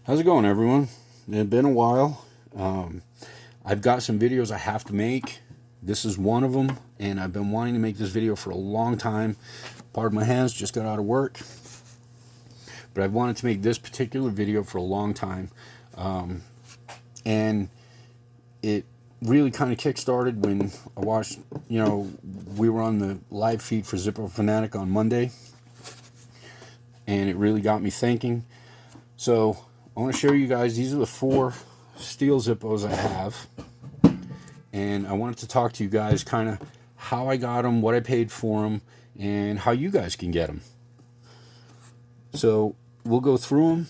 How's it going, everyone? It's been a while. I've got some videos I have to make. This is one of them, and I've been wanting to make this video for a long time. Pardon my hands, just got out of work. But I've wanted to make this particular video for a long time. And it really kind of kick-started when I watched, we were on the live feed for Zippo Fanatic on Monday. And it really got me thinking. So I want to show you guys, these are the 4 steel Zippos I have. And I wanted to talk to you guys kind of how I got them, what I paid for them, and how you guys can get them. So we'll go through them.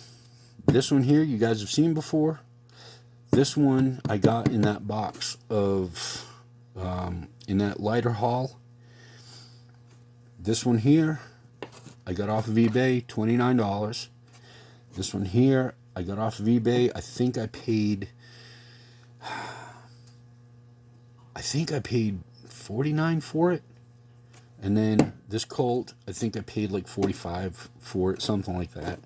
This one here you guys have seen before. This one I got in that box of, in that lighter haul. This one here I got off of eBay, $29. This one here I got off of eBay. I think I paid $49 for it. And then this Colt, I think I paid like $45 for it, something like that.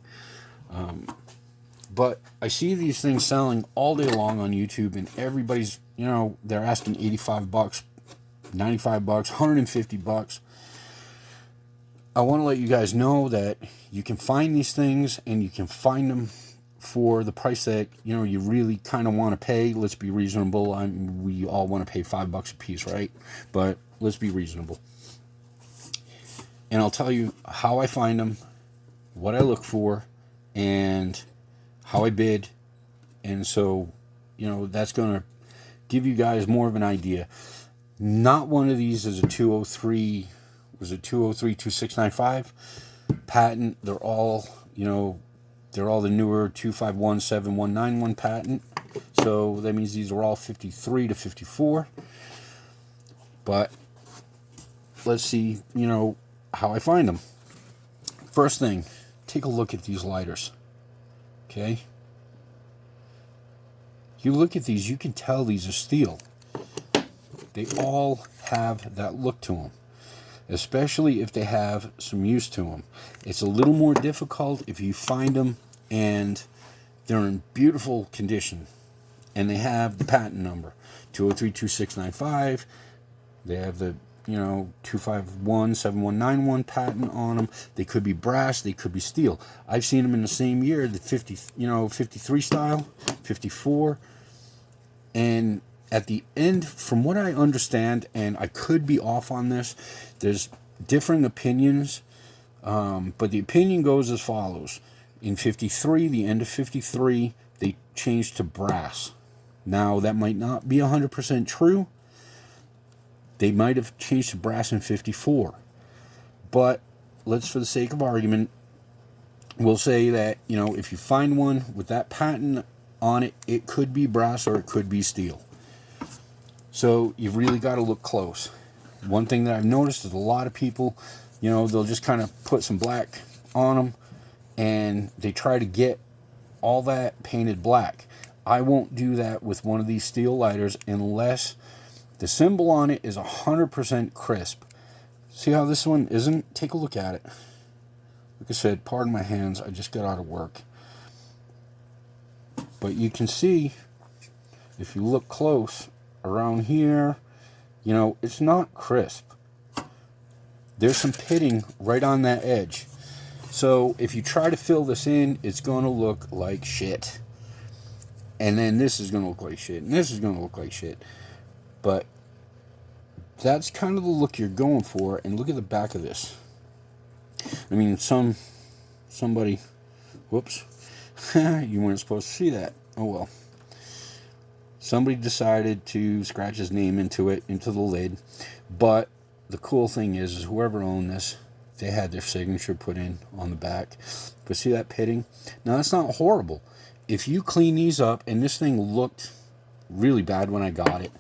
But I see these things selling all day long on YouTube, and everybody's, they're asking $85, $95, $150. I want to let you guys know that you can find these things, and you can find them for the price that you really kind of want to pay. Let's be reasonable. We all want to pay $5 a piece, right? But let's be reasonable. And I'll tell you how I find them, what I look for, and how I bid. And so, that's going to give you guys more of an idea. Not one of these is a 203, was it 203 2695 patent. They're all, they're all the newer 2517191 patent. So that means these are all 53 to 54. But let's see, how I find them. First thing, take a look at these lighters. Okay? You look at these, you can tell these are steel. They all have that look to them, especially if they have some use to them. It's a little more difficult if you find them and they're in beautiful condition and they have the patent number 2032695. They have the 2517191 patent on them. They could be brass, they could be steel. I've seen them in the same year, the 53 style, 54. And at the end, from what I understand, and I could be off on this, there's differing opinions, but the opinion goes as follows. In 53, the end of 53, they changed to brass. Now, that might not be 100% true. They might have changed to brass in 54. But let's, for the sake of argument, we'll say that, if you find one with that patent on it, it could be brass or it could be steel. So you've really got to look close. One thing that I've noticed is a lot of people, they'll just kind of put some black on them and they try to get all that painted black. I won't do that with one of these steel lighters unless the symbol on it is 100% crisp. See how this one isn't? Take a look at it. Like I said, pardon my hands, I just got out of work. But you can see, if you look close, around here, it's not crisp. There's some pitting right on that edge. So if you try to fill this in, it's going to look like shit. And then this is going to look like shit. And this is going to look like shit. But that's kind of the look you're going for. And look at the back of this. I mean, somebody, whoops. You weren't supposed to see that. Oh well. Somebody decided to scratch his name into the lid. But the cool thing is whoever owned this, they had their signature put in on the back. But see that pitting? Now, that's not horrible. If you clean these up, and this thing looked really bad when I got it.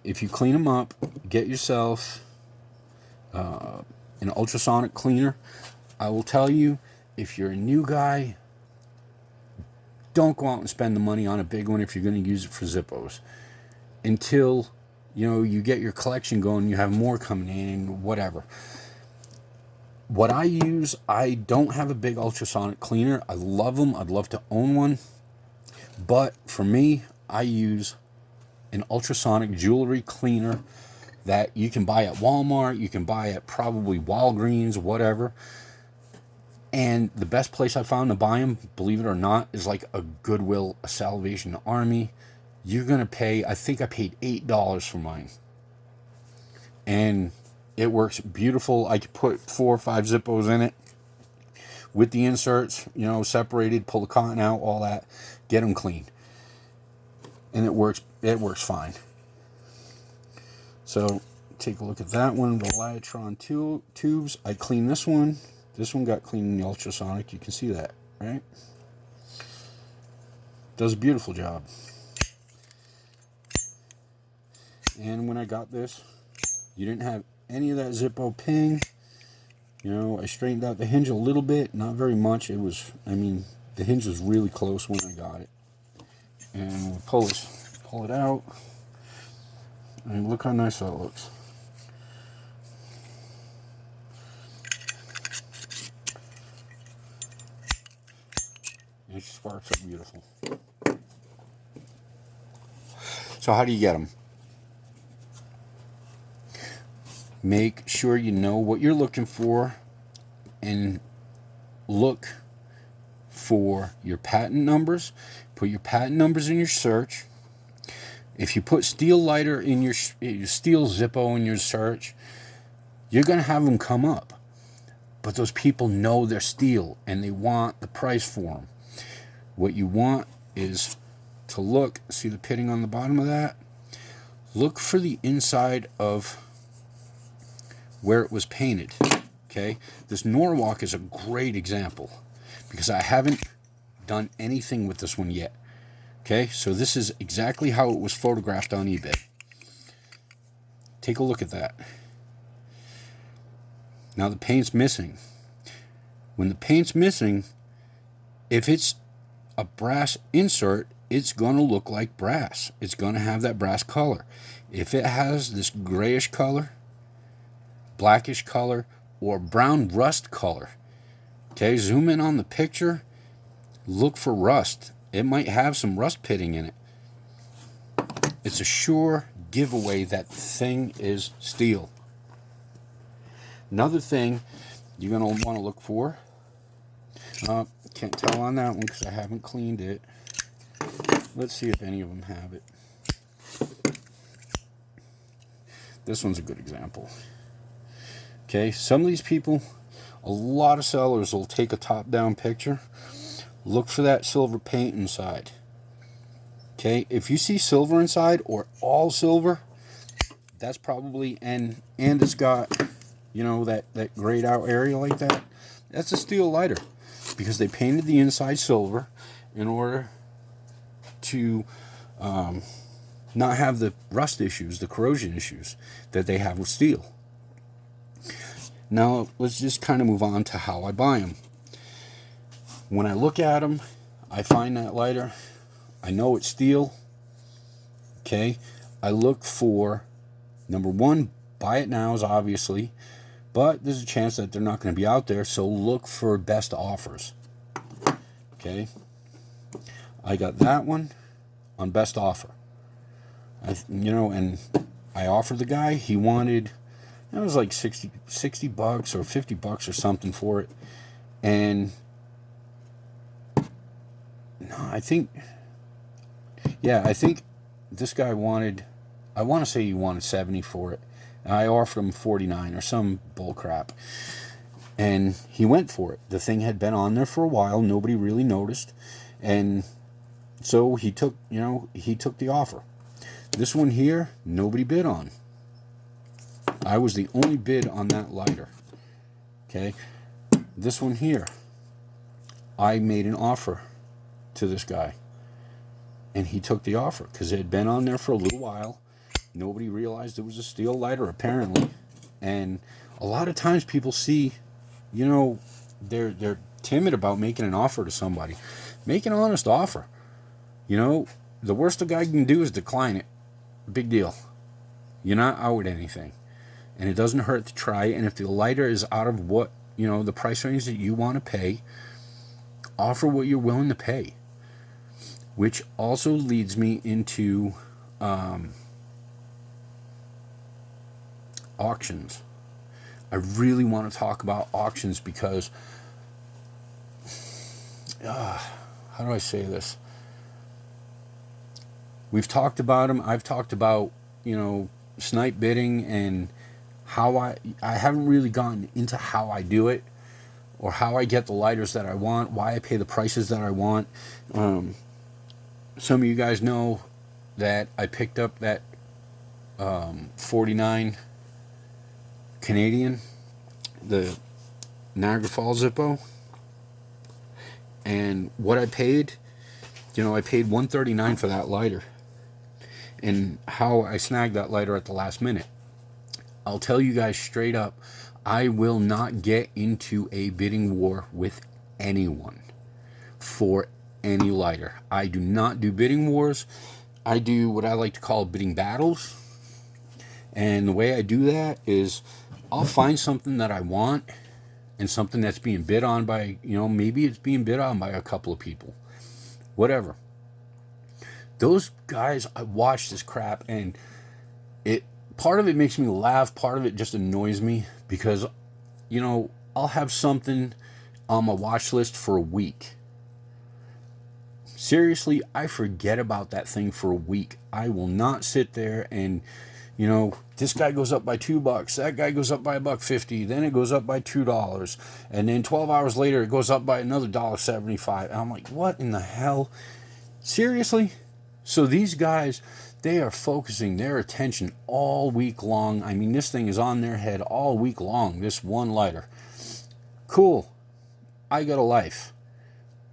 If you clean them up, get yourself an ultrasonic cleaner. I will tell you, if you're a new guy, don't go out and spend the money on a big one if you're going to use it for Zippos. Until, you get your collection going, you have more coming in, whatever. What I use, I don't have a big ultrasonic cleaner. I love them. I'd love to own one. But for me, I use an ultrasonic jewelry cleaner that you can buy at Walmart. You can buy at probably Walgreens, whatever. And the best place I found to buy them, believe it or not, is like a Goodwill, a Salvation Army. You're going to pay, I think I paid $8 for mine. And it works beautiful. I could put 4 or 5 Zippos in it with the inserts, separated, pull the cotton out, all that, get them clean. And it works fine. So take a look at that one, the Liatron tubes. I cleaned this one. This one got cleaned in the ultrasonic. You can see that, right? Does a beautiful job. And when I got this, you didn't have any of that Zippo ping. I straightened out the hinge a little bit, not very much. The hinge was really close when I got it. And we'll pull it out. And look how nice that looks. It sparks up beautiful. So how do you get them? Make sure you know what you're looking for and look for your patent numbers. Put your patent numbers in your search. If you put steel lighter in your steel Zippo in your search, you're going to have them come up. But those people know they're steel and they want the price for them. What you want is to look, see the pitting on the bottom of that? Look for the inside of where it was painted. Okay? This Norwalk is a great example because I haven't done anything with this one yet. Okay? So this is exactly how it was photographed on eBay. Take a look at that. Now the paint's missing. When the paint's missing, if it's a brass insert, it's going to look like brass. It's going to have that brass color. If it has this grayish color, blackish color, or brown rust color, okay, zoom in on the picture, look for rust. It might have some rust pitting in it. It's a sure giveaway that thing is steel. Another thing you're going to want to look for, can't tell on that one because I haven't cleaned it. Let's see if any of them have it. This one's a good example. Okay, some of these people, a lot of sellers will take a top-down picture. Look for that silver paint inside. Okay, if you see silver inside or all silver, that's probably, and it's got, that grayed out area like that, that's a steel lighter. Because they painted the inside silver in order to not have the rust issues, the corrosion issues that they have with steel. Now, let's just kind of move on to how I buy them. When I look at them, I find that lighter. I know it's steel. Okay. I look for, number one, buy it nows, obviously. But there's a chance that they're not going to be out there, so look for best offers. Okay. I got that one on best offer. And I offered the guy, he wanted, it was like $60 or $50 or something for it. And no, I think this guy wanted, I want to say he wanted 70 for it. I offered him 49 or some bull crap. And he went for it. The thing had been on there for a while. Nobody really noticed. And so he took the offer. This one here, nobody bid on. I was the only bid on that lighter. Okay. This one here, I made an offer to this guy. And he took the offer because it had been on there for a little while. Nobody realized it was a steel lighter, apparently. And a lot of times people see, they're timid about making an offer to somebody. Make an honest offer. The worst a guy can do is decline it. Big deal. You're not owed anything. And it doesn't hurt to try. And if the lighter is out of what, the price range that you want to pay. Offer what you're willing to pay. Which also leads me into auctions. I really want to talk about auctions because, how do I say this? We've talked about them. I've talked about, snipe bidding and how I haven't really gotten into how I do it or how I get the lighters that I want, why I pay the prices that I want. Some of you guys know that I picked up that 49 Canadian, the Niagara Falls Zippo, and what I paid, I paid $139 for that lighter, and how I snagged that lighter at the last minute. I'll tell you guys straight up, I will not get into a bidding war with anyone for any lighter. I do not do bidding wars. I do what I like to call bidding battles. And the way I do that is I'll find something that I want and something that's being bid on by, maybe it's being bid on by a couple of people. Whatever. Those guys, I watch this crap and part of it makes me laugh, part of it just annoys me because, I'll have something on my watch list for a week. Seriously, I forget about that thing for a week. I will not sit there and, this guy goes up by $2, that guy goes up by $1.50, then it goes up by $2, and then 12 hours later it goes up by another $1.75. And I'm like, what in the hell? Seriously? So these guys, they are focusing their attention all week long. I mean, this thing is on their head all week long, this one lighter. Cool. I got a life.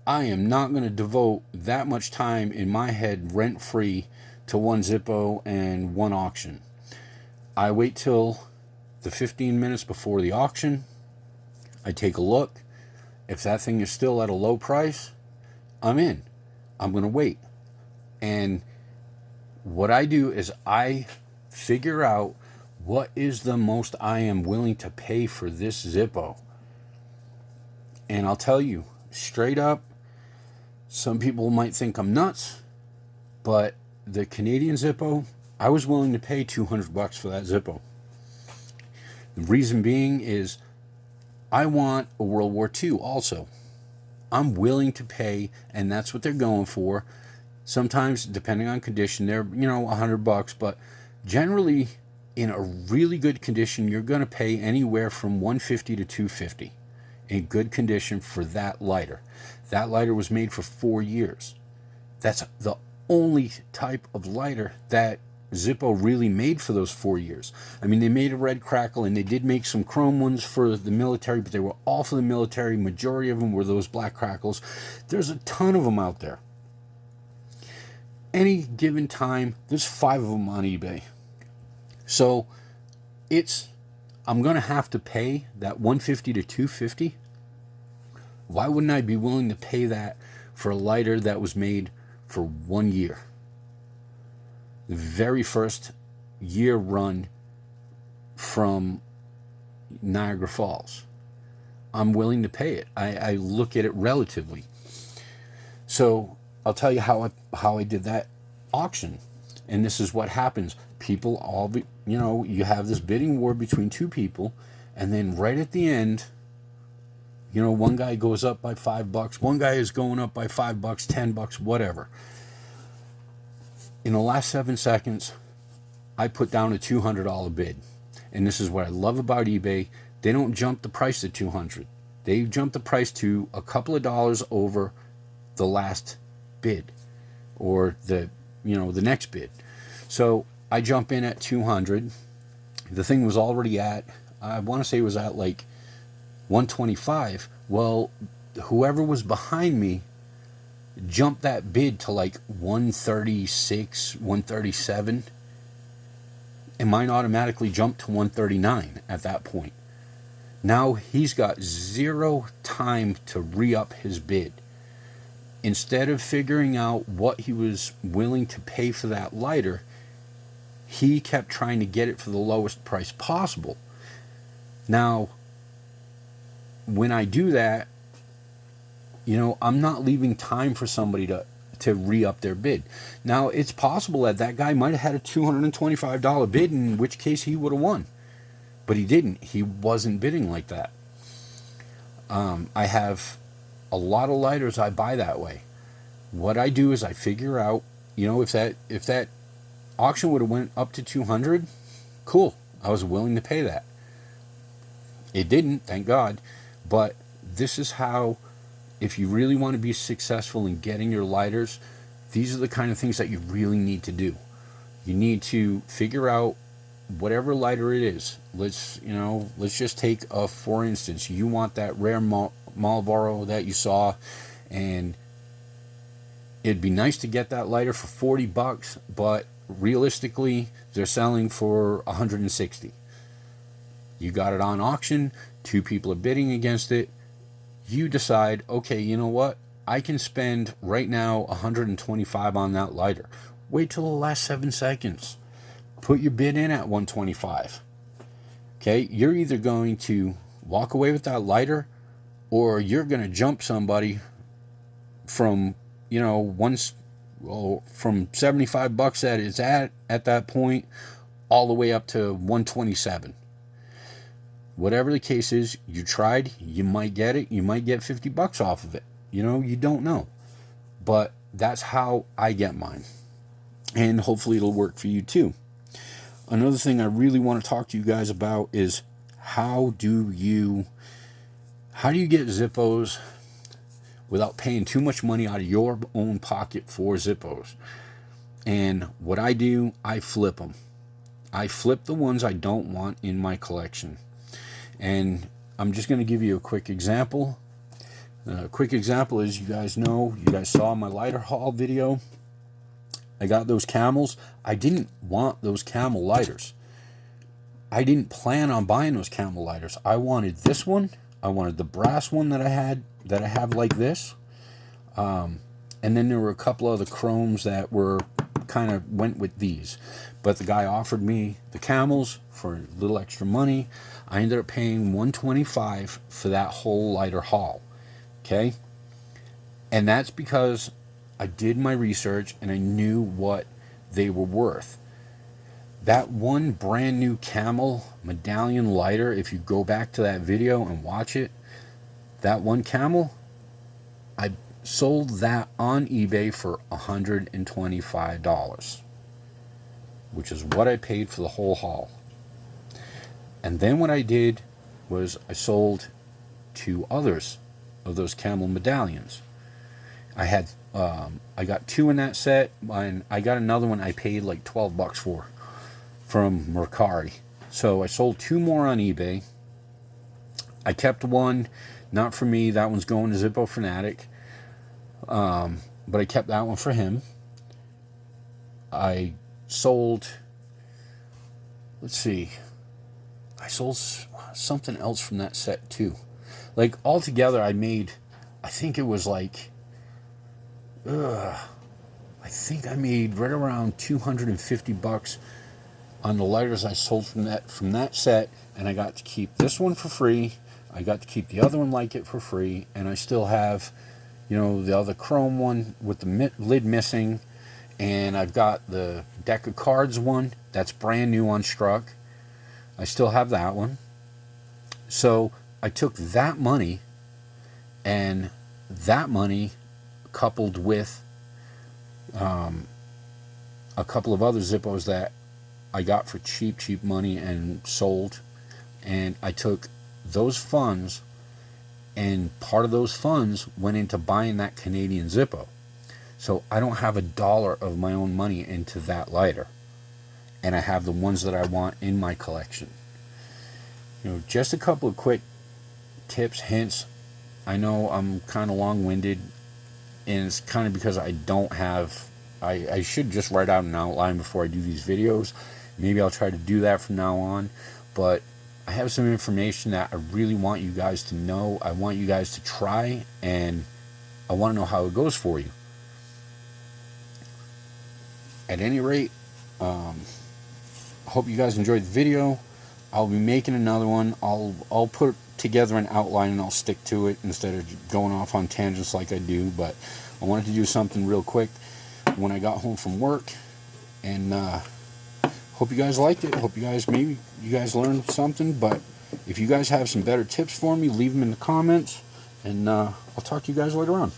I am not going to devote that much time in my head rent-free to one Zippo and one auction. I wait till the 15 minutes before the auction. I take a look. If that thing is still at a low price, I'm in. I'm going to wait. And what I do is I figure out what is the most I am willing to pay for this Zippo. And I'll tell you, straight up, some people might think I'm nuts, but the Canadian Zippo, I was willing to pay $200 for that Zippo. The reason being is I want a World War II also. I'm willing to pay, and that's what they're going for. Sometimes, depending on condition, they're, $100, but generally, in a really good condition, you're going to pay anywhere from $150 to $250 in good condition for that lighter. That lighter was made for 4 years. That's the only type of lighter that Zippo really made for those 4 years. I mean, they made a red crackle, and they did make some chrome ones for the military, but they were all for the military. Majority of them were those black crackles. There's a ton of them out there. Any given time, there's 5 of them on eBay. So I'm going to have to pay that $150 to $250. Why wouldn't I be willing to pay that for a lighter that was made for 1 year? The very first year run from Niagara Falls. I'm willing to pay it. I look at it relatively. So I'll tell you how I did that auction. And this is what happens. People all, you have this bidding war between two people, and then right at the end, one guy goes up by $5, one guy is going up by $5, $10, whatever. In the last 7 seconds, I put down a $200 bid. And this is what I love about eBay. They don't jump the price to $200. They jump the price to a couple of dollars over the last bid or the next bid. So I jump in at $200. The thing was already at, I want to say it was at like $125. Well, whoever was behind me jumped that bid to like $136, $137, and mine automatically jumped to $139 at that point. Now he's got zero time to re-up his bid. Instead of figuring out what he was willing to pay for that lighter, he kept trying to get it for the lowest price possible. Now, when I do that, you know, I'm not leaving time for somebody to re-up their bid. Now, it's possible that that guy might have had a $225 bid, in which case he would have won. But he didn't. He wasn't bidding like that. I have a lot of lighters I buy that way. What I do is I figure out, you know, if that auction would have went up to 200, cool. I was willing to pay that. It didn't, thank God. But this is how, if you really want to be successful in getting your lighters, these are the kind of things that you really need to do. You need to figure out whatever lighter it is. Let's just take for instance, you want that rare Marlboro that you saw, and it'd be nice to get that lighter for $40, but realistically they're selling for 160. You got it on auction, 2 people are bidding against it. You decide, okay, you know what, I can spend right now 125 on that lighter. Wait till the last 7 seconds. Put your bid in at 125. Okay, you're either going to walk away with that lighter, or you're going to jump somebody from, you know, from $75 that it's at that point, all the way up to 127. Whatever the case is, you tried, you might get it, you might get $50 off of it. You know, you don't know. But that's how I get mine. And hopefully it'll work for you too. Another thing I really want to talk to you guys about is how do you get Zippos without paying too much money out of your own pocket for Zippos? And what I do, I flip them. I flip the ones I don't want in my collection. And I'm just going to give you a quick example. A quick example is, you guys saw my lighter haul video. I got those Camels. I didn't want those Camel lighters. I didn't plan on buying those Camel lighters. I wanted this one. I wanted the brass one that I have like this. And then there were a couple other chromes that were kind of went with these. But the guy offered me the Camels for a little extra money. I ended up paying $125 for that whole lighter haul. Okay? And that's because I did my research and I knew what they were worth. That one brand new Camel medallion lighter, if you go back to that video and watch it, that one Camel, I sold that on eBay for $125, which is what I paid for the whole haul. And then what I did was I sold 2 others of those Camel medallions. I got 2 in that set, and I got another one I paid like $12 for from Mercari. So I sold 2 more on eBay. I kept one, not for me. That one's going to Zippo Fanatic. But I kept that one for him. I sold, I sold something else from that set too. Like altogether I made, I think it was like, I think I made right around $250 on the lighters I sold from that set, and I got to keep this one for free. I got to keep the other one like it for free, and I still have, you know, the other chrome one with the lid missing, and I've got the deck of cards one that's brand new on Struck. I still have that one. So I took that money, and that money coupled with a couple of other Zippos that I got for cheap money and sold, and I took those funds, and part of those funds went into buying that Canadian Zippo. So I don't have $1 of my own money into that lighter, and I have the ones that I want in my collection. You know, just a couple of quick tips, hints. I know I'm kind of long-winded, and it's kind of because I don't have, I should just write out an outline before I do these videos. Maybe I'll try to do that from now on, but I have some information that I really want you guys to know. I want you guys to try, and I want to know how it goes for you. At any rate, I hope you guys enjoyed the video. I'll be making another one. I'll put together an outline and I'll stick to it instead of going off on tangents like I do. But I wanted to do something real quick when I got home from work, and hope you guys liked it. Hope you guys learned something. But if you guys have some better tips for me, leave them in the comments, and I'll talk to you guys later on.